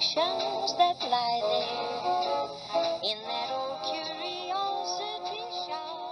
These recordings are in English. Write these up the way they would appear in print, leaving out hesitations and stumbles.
collections that lie there in that old curiosity shop.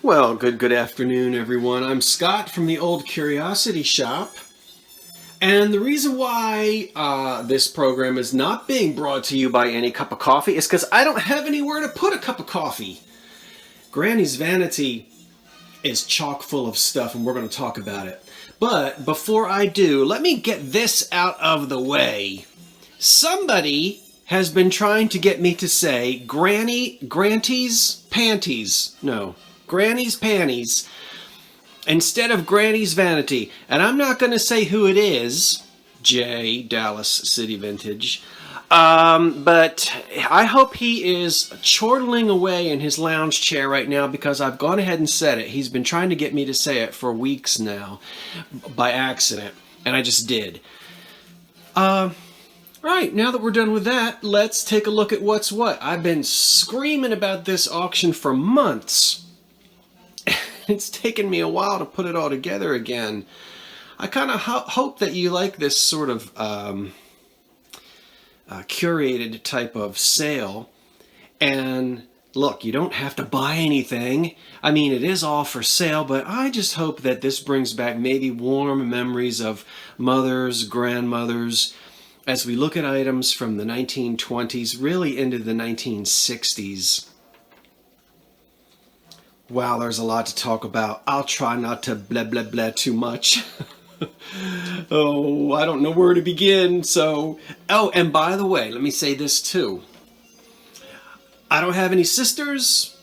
Well, good afternoon, everyone. I'm Scott from the Old Curiosity Shop. And the reason why this program is not being brought to you by any cup of coffee is because I don't have anywhere to put a cup of coffee. Granny's Vanity is chock full of stuff, and we're going to talk about it. But before I do, let me get this out of the way. Somebody has been trying to get me to say Granny's panties instead of Granny's Vanity. And I'm not going to say who it is, J, Dallas City Vintage, but I hope he is chortling away in his lounge chair right now because I've gone ahead and said it. He's been trying to get me to say it for weeks now by accident, and I just did. Right, now that we're done with that, let's take a look at what's what. I've been screaming about this auction for months. It's taken me a while to put it all together again. I kind of hope that you like this sort of curated type of sale. And look, you don't have to buy anything. I mean, it is all for sale, but I just hope that this brings back maybe warm memories of mothers, grandmothers, as we look at items from the 1920s, really into the 1960s. Wow, there's a lot to talk about. I'll try not to blah, blah, blah too much. Oh, I don't know where to begin, so... Oh, and by the way, let me say this too. I don't have any sisters.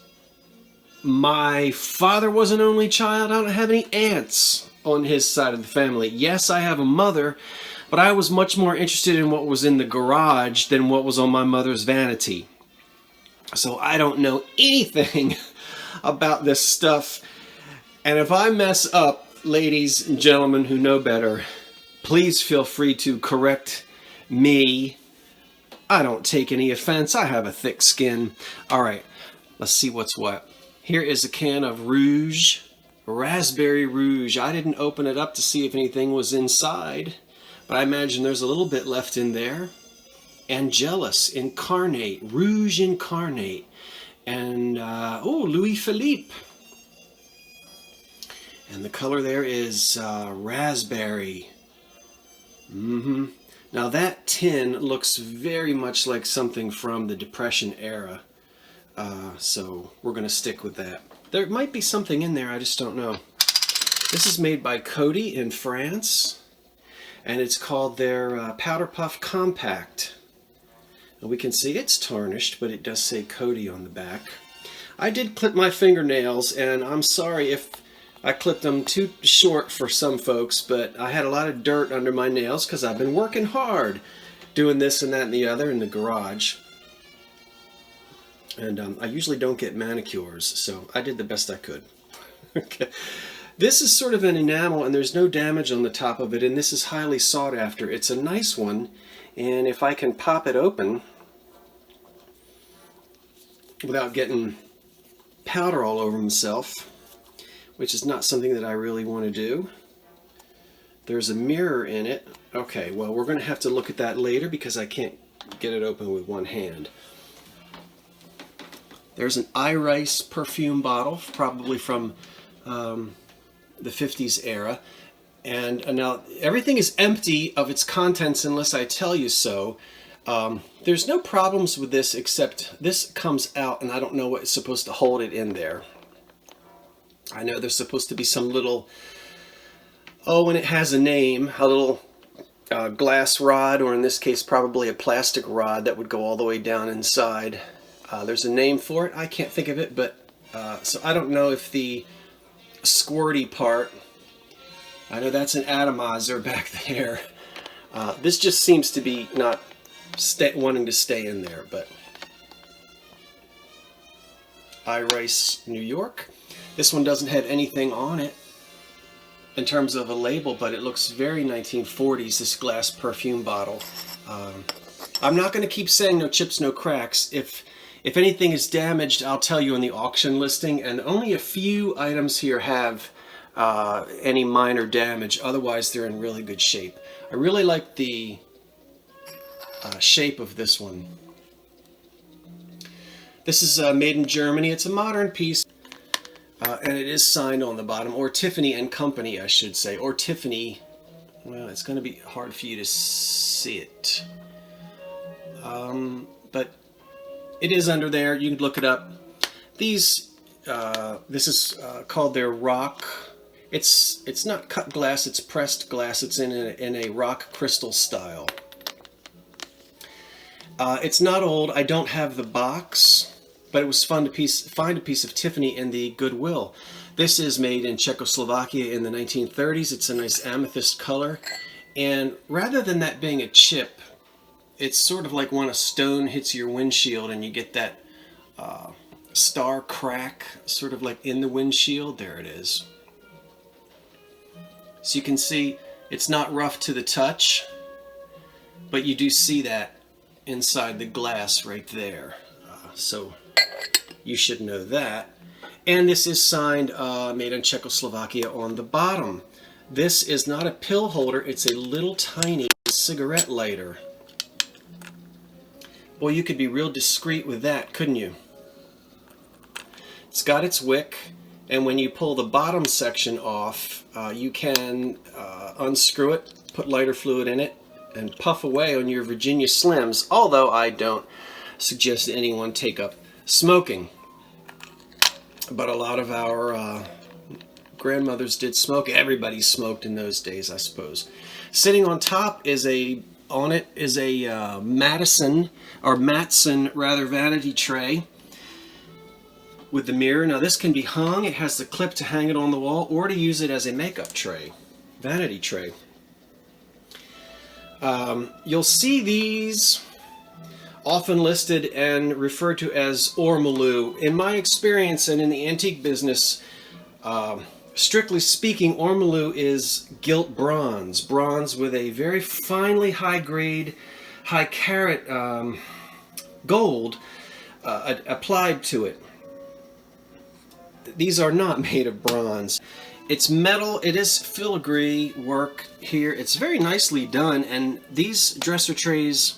My father was an only child. I don't have any aunts on his side of the family. Yes, I have a mother, but I was much more interested in what was in the garage than what was on my mother's vanity. So I don't know anything about this stuff. And if I mess up, ladies and gentlemen who know better, please feel free to correct me. I don't take any offense. I have a thick skin. All right, let's see what's what. Here is a can of Rouge, Raspberry Rouge. I didn't open it up to see if anything was inside, but I imagine there's a little bit left in there. Angelus Incarnate, Rouge Incarnate, and Louis Philippe. And the color there is raspberry. Now that tin looks very much like something from the Depression era. So we're going to stick with that. There might be something in there, I just don't know. This is made by Coty in France, and it's called their Powder Puff Compact. And we can see it's tarnished, but it does say Coty on the back. I did clip my fingernails, and I'm sorry if I clipped them too short for some folks, but I had a lot of dirt under my nails because I've been working hard doing this and that and the other in the garage. And I usually don't get manicures, so I did the best I could. Okay. This is sort of an enamel, and there's no damage on the top of it, and this is highly sought after. It's a nice one, and if I can pop it open without getting powder all over myself, which is not something that I really want to do. There's a mirror in it. Okay, well, we're going to have to look at that later because I can't get it open with one hand. There's an Iris perfume bottle, probably from the 50s era. And now everything is empty of its contents unless I tell you so. There's no problems with this except this comes out and I don't know what is supposed to hold it in there. I know there's supposed to be some little, and it has a name, a little glass rod, or in this case probably a plastic rod that would go all the way down inside. There's a name for it. I can't think of it, but so I don't know if the squirty part, I know that's an atomizer back there. This just seems to be not wanting to stay in there, but Iris New York. This one doesn't have anything on it in terms of a label, but it looks very 1940s, this glass perfume bottle. I'm not going to keep saying no chips, no cracks. If anything is damaged, I'll tell you in the auction listing, and only a few items here have any minor damage. Otherwise, they're in really good shape. I really like the shape of this one. This is made in Germany. It's a modern piece. And it is signed on the bottom, or Tiffany and Company, I should say, or Tiffany. Well, it's going to be hard for you to see it, but it is under there. You can look it up. These, this is called their rock. It's not cut glass. It's pressed glass. It's in a rock crystal style. It's not old. I don't have the box. But it was fun to find a piece of Tiffany in the Goodwill. This is made in Czechoslovakia in the 1930s. It's a nice amethyst color. And rather than that being a chip, it's sort of like when a stone hits your windshield and you get that star crack sort of like in the windshield. There it is. So you can see it's not rough to the touch, but you do see that inside the glass right there. So you should know that. And this is signed, made in Czechoslovakia on the bottom. This is not a pill holder, it's a little tiny cigarette lighter. Boy, you could be real discreet with that, couldn't you? It's got its wick, and when you pull the bottom section off, you can unscrew it, put lighter fluid in it, and puff away on your Virginia Slims, although I don't suggest that anyone take up smoking. But a lot of our grandmothers did smoke. Everybody smoked in those days, I suppose. Sitting on top is a Madison, or Matson rather, vanity tray with the mirror. Now this can be hung. It has the clip to hang it on the wall, or to use it as a makeup tray, vanity tray. You'll see these often listed and referred to as ormolu. In my experience and in the antique business, strictly speaking, ormolu is gilt bronze. Bronze with a very finely high-grade, high-carat gold applied to it. These are not made of bronze. It's metal. It is filigree work here. It's very nicely done, and these dresser trays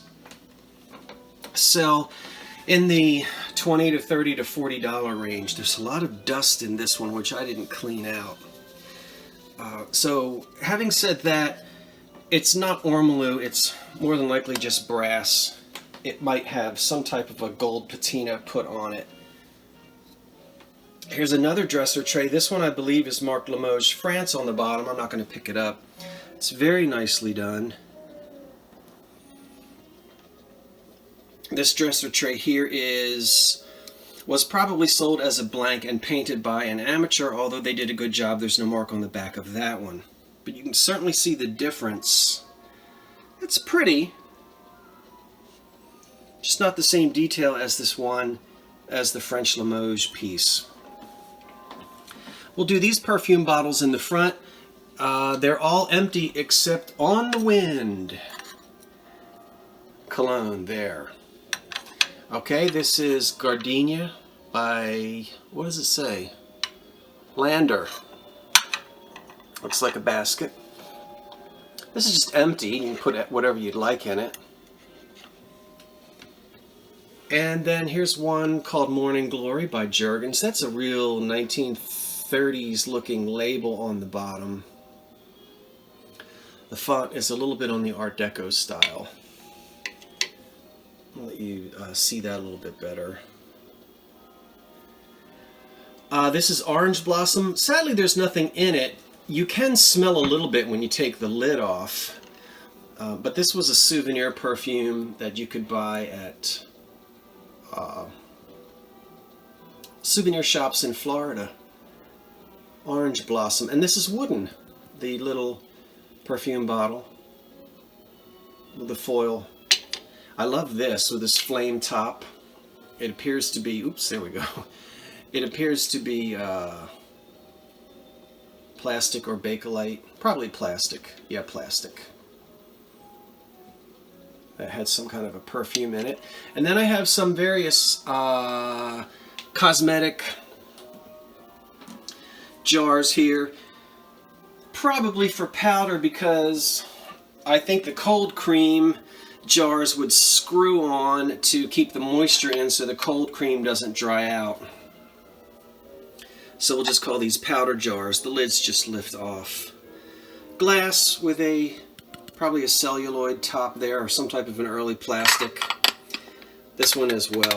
sell in the $20 to $30 to $40 range. There's a lot of dust in this one, which I didn't clean out. So having said that, it's not ormolu. It's more than likely just brass. It might have some type of a gold patina put on it. Here's another dresser tray. This one I believe is marked Limoges, France on the bottom. I'm not going to pick it up. It's very nicely done. This dresser tray here was probably sold as a blank and painted by an amateur, although they did a good job. There's no mark on the back of that one. But you can certainly see the difference. It's pretty. Just not the same detail as this one, as the French Limoges piece. We'll do these perfume bottles in the front. They're all empty except On the Wind cologne there. Okay, this is Gardenia by, what does it say? Lander. Looks like a basket. This is just empty. You can put whatever you'd like in it. And then here's one called Morning Glory by Jergens. That's a real 1930s looking label on the bottom. The font is a little bit on the Art Deco style. I'll let you see that a little bit better. This is Orange Blossom. Sadly, there's nothing in it. You can smell a little bit when you take the lid off. But this was a souvenir perfume that you could buy at souvenir shops in Florida. Orange Blossom. And this is wooden. The little perfume bottle with the foil. I love this with this flame top. It appears to be, oops, there we go. It appears to be plastic or Bakelite. Probably plastic. Yeah, plastic. That had some kind of a perfume in it. And then I have some various cosmetic jars here. Probably for powder, because I think the cold cream jars would screw on to keep the moisture in so the cold cream doesn't dry out. So we'll just call these powder jars. The lids just lift off. Glass with probably a celluloid top there, or some type of an early plastic. This one as well.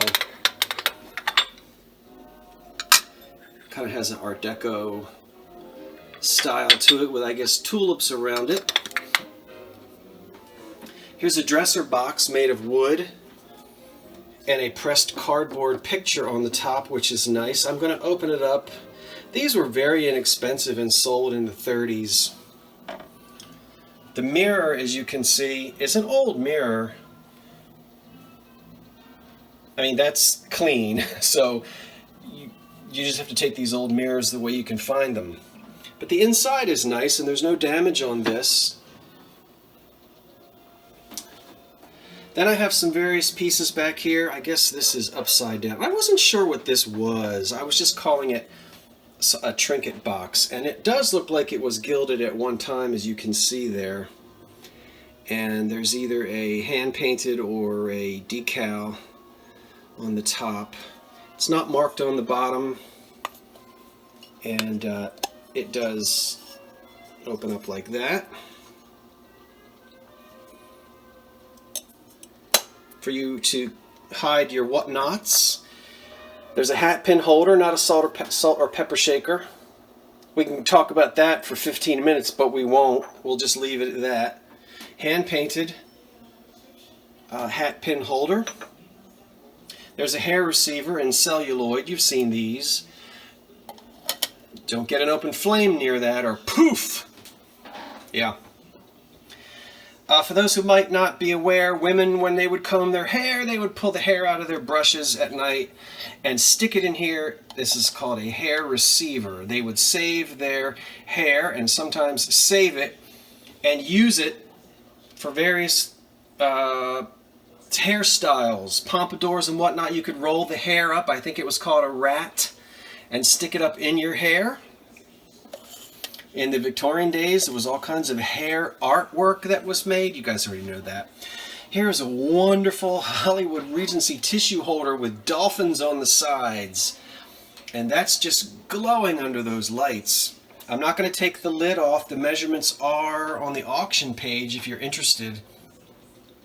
Kind of has an Art Deco style to it with, I guess, tulips around it. Here's a dresser box made of wood and a pressed cardboard picture on the top, which is nice. I'm going to open it up. These were very inexpensive and sold in the 30s. The mirror, as you can see, is an old mirror. I mean, that's clean, so you just have to take these old mirrors the way you can find them. But the inside is nice, and there's no damage on this. Then I have some various pieces back here. I guess this is upside down. I wasn't sure what this was. I was just calling it a Trinket Box. And it does look like it was gilded at one time, as you can see there. And there's either a hand-painted or a decal on the top. It's not marked on the bottom. And it does open up like that. For you to hide your whatnots. There's a hat pin holder, not a salt or pepper shaker. We can talk about that for 15 minutes, but we won't. We'll just leave it at that. Hand-painted hat pin holder. There's a hair receiver in celluloid. You've seen these. Don't get an open flame near that, or poof! Yeah. For those who might not be aware, women, when they would comb their hair, they would pull the hair out of their brushes at night and stick it in here. This is called a hair receiver. They would save their hair and sometimes save it and use it for various hairstyles, pompadours and whatnot. You could roll the hair up. I think it was called a rat, and stick it up in your hair. In the Victorian days, there was all kinds of hair artwork that was made. You guys already know that. Here's a wonderful Hollywood Regency tissue holder with dolphins on the sides. And that's just glowing under those lights. I'm not going to take the lid off. The measurements are on the auction page if you're interested.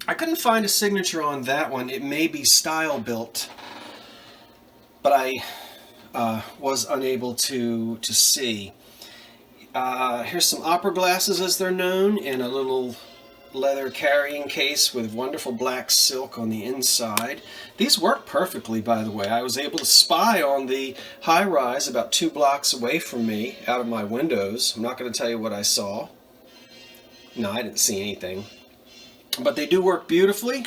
I couldn't find a signature on that one. It may be style built, but I was unable to see. Here's some opera glasses as they're known in a little leather carrying case with wonderful black silk on the inside. These work perfectly, by the way. I was able to spy on the high-rise about 2 blocks away from me out of my windows. I'm not going to tell you what I saw. No, I didn't see anything. But they do work beautifully.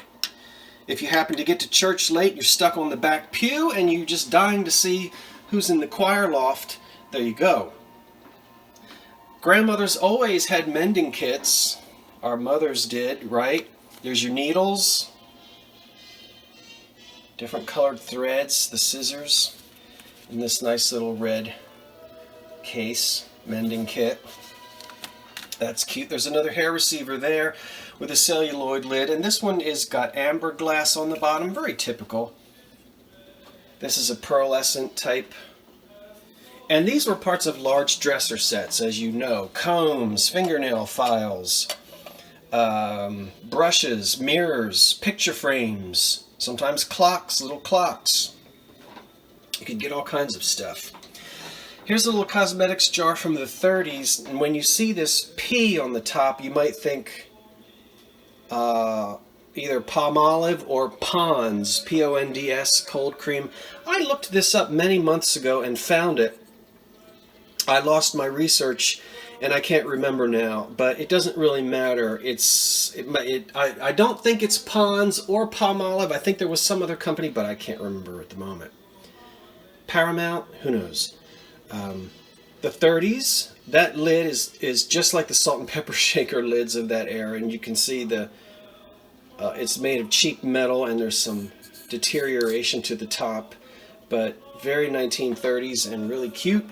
If you happen to get to church late, you're stuck on the back pew, and you're just dying to see who's in the choir loft, there you go. Grandmothers always had mending kits. Our mothers did, right? There's your needles, different colored threads, the scissors, and this nice little red case mending kit. That's cute. There's another hair receiver there with a celluloid lid, and this one is got amber glass on the bottom, very typical. This is a pearlescent type. And these were parts of large dresser sets, as you know. Combs, fingernail files, brushes, mirrors, picture frames, sometimes clocks, little clocks. You could get all kinds of stuff. Here's a little cosmetics jar from the 30s, and when you see this P on the top, you might think either Palmolive or Pond's, P-O-N-D-S, cold cream. I looked this up many months ago and found it. I lost my research and I can't remember now, but it doesn't really matter. I don't think it's Pond's or Palmolive. I think there was some other company, but I can't remember at the moment. Paramount, who knows? The 30s, that lid is just like the salt and pepper shaker lids of that era, and you can see it's made of cheap metal, and there's some deterioration to the top, but very 1930s and really cute.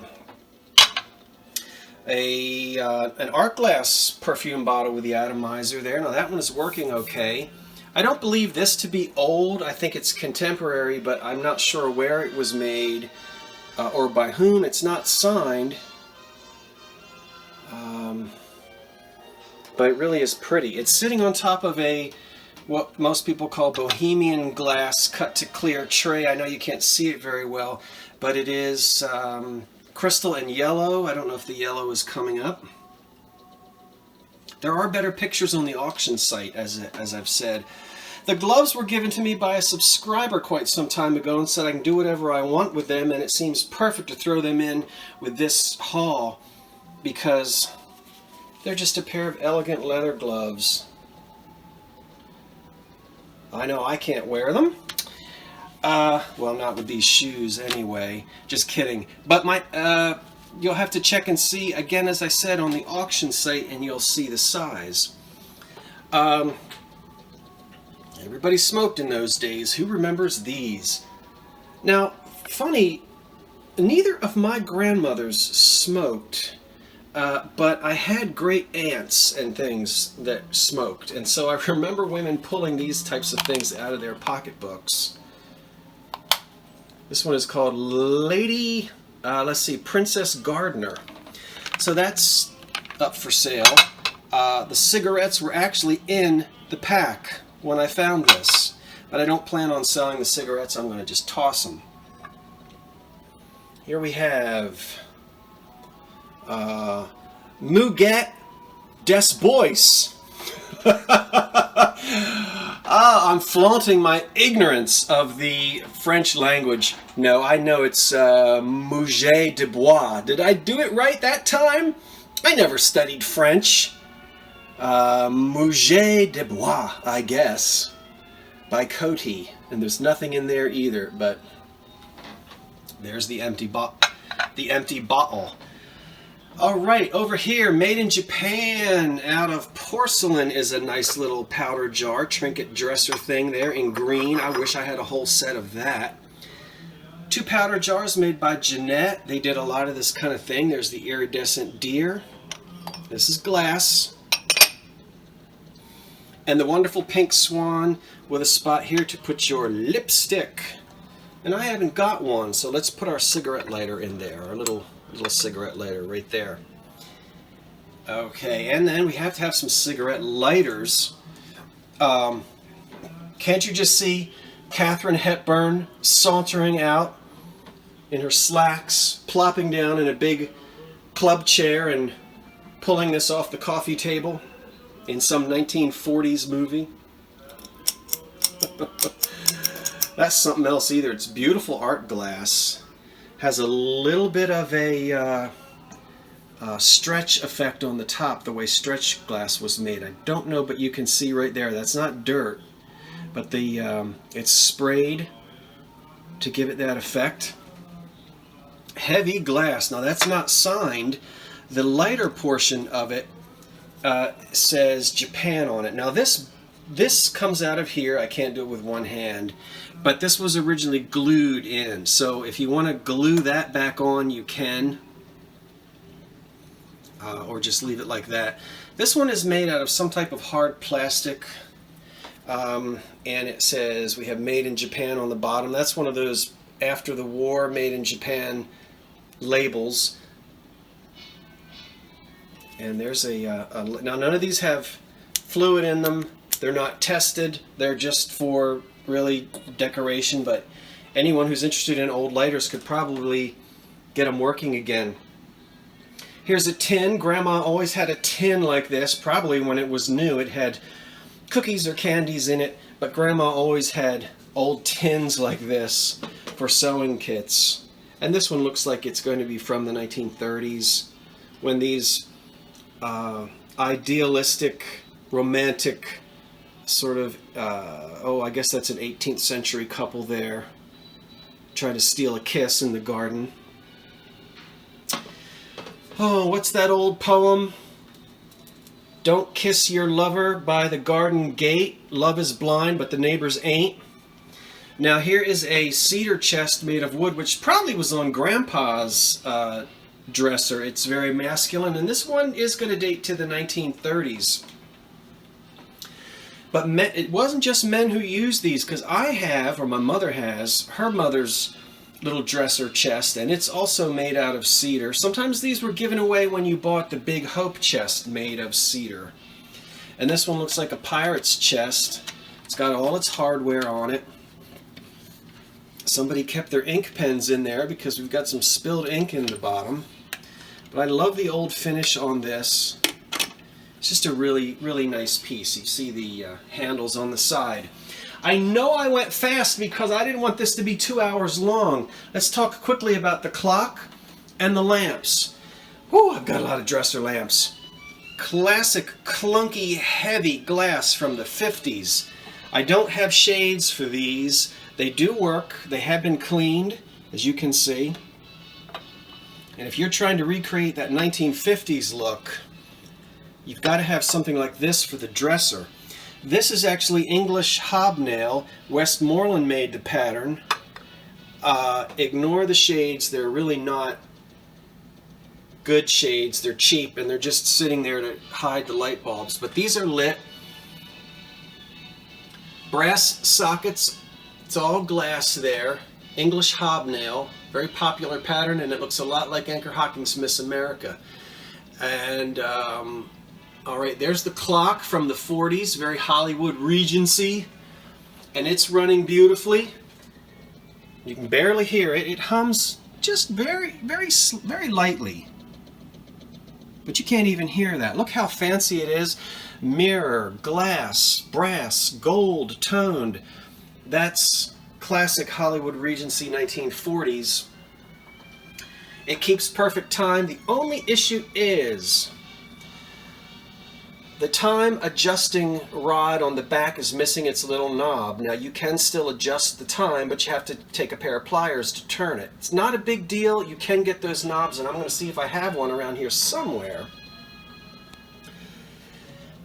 An art glass perfume bottle with the atomizer there. Now that one is working okay. I don't believe this to be old. I think it's contemporary, but I'm not sure where it was made or by whom. It's not signed. But it really is pretty. It's sitting on top of what most people call bohemian glass cut to clear tray. I know you can't see it very well, but it is crystal and yellow. I don't know if the yellow is coming up. There are better pictures on the auction site, as I've said. The gloves were given to me by a subscriber quite some time ago and said I can do whatever I want with them, and it seems perfect to throw them in with this haul because they're just a pair of elegant leather gloves. I know I can't wear them. Well, not with these shoes anyway. Just kidding. But you'll have to check and see, again, as I said, on the auction site, and you'll see the size. Everybody smoked in those days. Who remembers these? Now, funny, neither of my grandmothers smoked, but I had great aunts and things that smoked, and so I remember women pulling these types of things out of their pocketbooks. This one is called Lady, let's see, Princess Gardner. So that's up for sale. The cigarettes were actually in the pack when I found this, but I don't plan on selling the cigarettes. I'm going to just toss them. Here we have Muguet des Bois. I'm flaunting my ignorance of the French language. No, I know it's Muguet de Bois. Did I do it right that time? I never studied French. Muguet de Bois, I guess, by Coty. And there's nothing in there either, but there's the empty bottle. All right, over here, made in Japan, out of porcelain, is a nice little powder jar, trinket dresser thing there in green. I wish I had a whole set of that. 2 powder jars made by Jeanette. They did a lot of this kind of thing. There's the iridescent deer. This is glass. And the wonderful pink swan with a spot here to put your lipstick. And I haven't got one, so let's put our cigarette lighter in there, our little cigarette lighter right there. Okay, and then we have to have some cigarette lighters. Can't you just see Katharine Hepburn sauntering out in her slacks, plopping down in a big club chair and pulling this off the coffee table in some 1940s movie? That's something else either. It's beautiful art glass. Has a little bit of a stretch effect on the top, the way stretch glass was made. I don't know, but you can see right there. That's not dirt, but it's sprayed to give it that effect. Heavy glass. Now that's not signed. The lighter portion of it says Japan on it. Now this comes out of here. I can't do it with one hand, but this was originally glued in. So if you want to glue that back on, you can, or just leave it like that. This one is made out of some type of hard plastic, and it says we have made in Japan on the bottom. That's one of those after the war made in Japan labels. And there's now none of these have fluid in them. They're not tested. They're just for really decoration, but anyone who's interested in old lighters could probably get them working again. Here's a tin. Grandma always had a tin like this. Probably when it was new it had cookies or candies in it, but Grandma always had old tins like this for sewing kits. And this one looks like it's going to be from the 1930s, when these idealistic, romantic sort of, I guess that's an 18th century couple there, trying to steal a kiss in the garden. Oh, what's that old poem? Don't kiss your lover by the garden gate. Love is blind, but the neighbors ain't. Now here is a cedar chest made of wood, which probably was on Grandpa's dresser. It's very masculine, and this one is going to date to the 1930s. But it wasn't just men who used these, because I have, or my mother has, her mother's little dresser chest, and it's also made out of cedar. Sometimes these were given away when you bought the Big Hope chest made of cedar. And this one looks like a pirate's chest. It's got all its hardware on it. Somebody kept their ink pens in there because we've got some spilled ink in the bottom. But I love the old finish on this. It's just a really, really nice piece. You see the handles on the side. I know I went fast because I didn't want this to be 2 hours long. Let's talk quickly about the clock and the lamps. Whew, I've got a lot of dresser lamps. Classic, clunky, heavy glass from the 50s. I don't have shades for these. They do work. They have been cleaned, as you can see. And if you're trying to recreate that 1950s look, you've got to have something like this for the dresser. This is actually English hobnail. Westmoreland made the pattern. Ignore the shades. They're really not good shades. They're cheap, and they're just sitting there to hide the light bulbs. But these are lit. Brass sockets. It's all glass there. English hobnail. Very popular pattern, and it looks a lot like Anchor Hocking's Miss America. And all right, there's the clock from the 40s, very Hollywood Regency, and it's running beautifully. You can barely hear it. It hums just very, very, very lightly, but you can't even hear that. Look how fancy it is. Mirror, glass, brass, gold toned. That's classic Hollywood Regency 1940s. It keeps perfect time. The only issue is the time adjusting rod on the back is missing its little knob. Now you can still adjust the time, but you have to take a pair of pliers to turn it. It's not a big deal. You can get those knobs, and I'm going to see if I have one around here somewhere.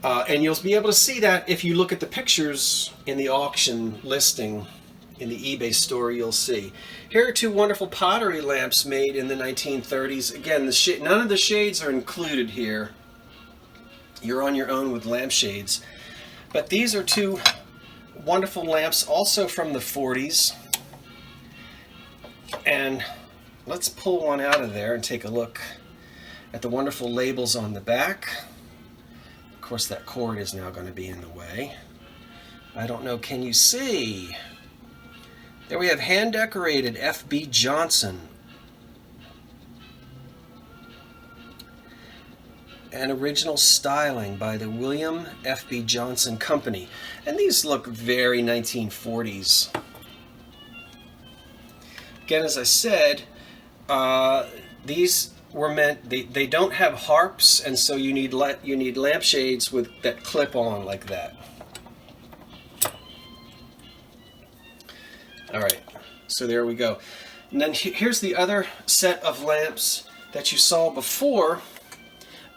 And you'll be able to see that if you look at the pictures in the auction listing in the eBay store. You'll see. Here are two wonderful pottery lamps made in the 1930s. Again, none of the shades are included here. you're on your own with lampshades. But these are two wonderful lamps, also from the 40s. And let's pull one out of there and take a look at the wonderful labels on the back. Of course, that cord is now going to be in the way. I don't know, can you see? There we have hand-decorated F.B. Johnson. And original styling by the William F.B. Johnson Company. And these look very 1940s. Again, as I said, these were meant, they don't have harps, and so you need lampshades with that clip on like that. Alright, so there we go. And then here's the other set of lamps that you saw before.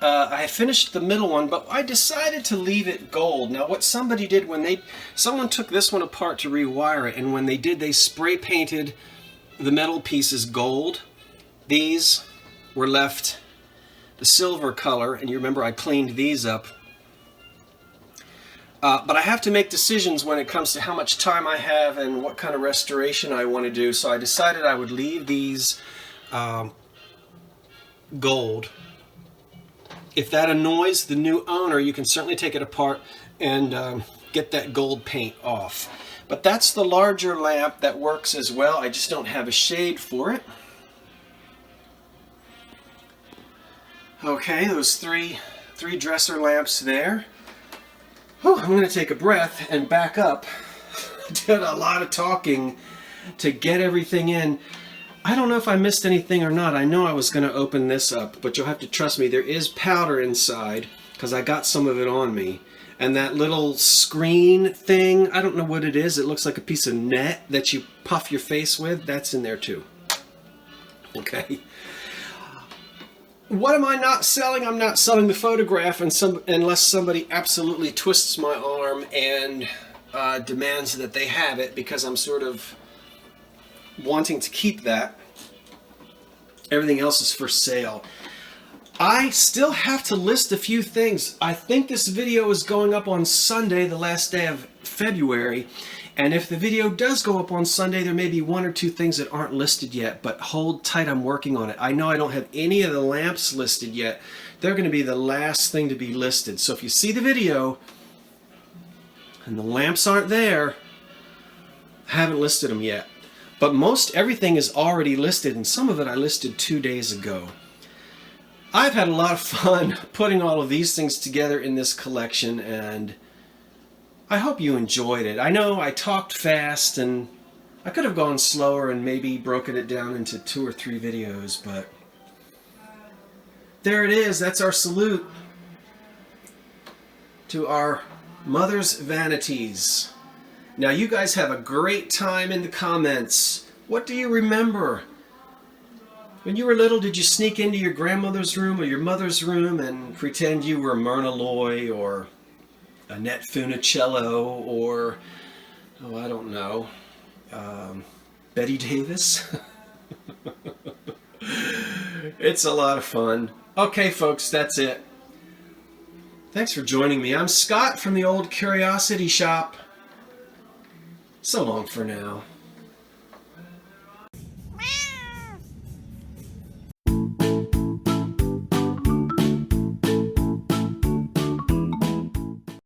I finished the middle one, but I decided to leave it gold. Now what somebody did when someone took this one apart to rewire it, and when they did, they spray painted the metal pieces gold. These were left the silver color, and you remember I cleaned these up. But I have to make decisions when it comes to how much time I have and what kind of restoration I want to do, so I decided I would leave these gold. If that annoys the new owner, you can certainly take it apart and get that gold paint off. But that's the larger lamp that works as well. I just don't have a shade for it. Okay, those three dresser lamps there. Whew, I'm going to take a breath and back up. Did a lot of talking to get everything in. I don't know if I missed anything or not. I know I was going to open this up, but you'll have to trust me. There is powder inside because I got some of it on me. And that little screen thing, I don't know what it is. It looks like a piece of net that you puff your face with. That's in there too. Okay. What am I not selling? I'm not selling the photograph unless somebody absolutely twists my arm and demands that they have it, because I'm sort of wanting to keep that. Everything else is for sale. I still have to list a few things. I think this video is going up on Sunday, the last day of February. And if the video does go up on Sunday, there may be one or two things that aren't listed yet, but hold tight, I'm working on it. I know I don't have any of the lamps listed yet. They're going to be the last thing to be listed. So if you see the video and the lamps aren't there, I haven't listed them yet. But most everything is already listed, and some of it I listed 2 days ago. I've had a lot of fun putting all of these things together in this collection, and I hope you enjoyed it. I know I talked fast, and I could have gone slower and maybe broken it down into 2 or 3 videos, but there it is. That's our salute to our mother's vanities. Now you guys have a great time in the comments. What do you remember? When you were little, did you sneak into your grandmother's room or your mother's room and pretend you were Myrna Loy or Annette Funicello or, oh, I don't know, Betty Davis? It's a lot of fun. Okay, folks, that's it. Thanks for joining me. I'm Scott from the Old Curiosity Shop. So long for now.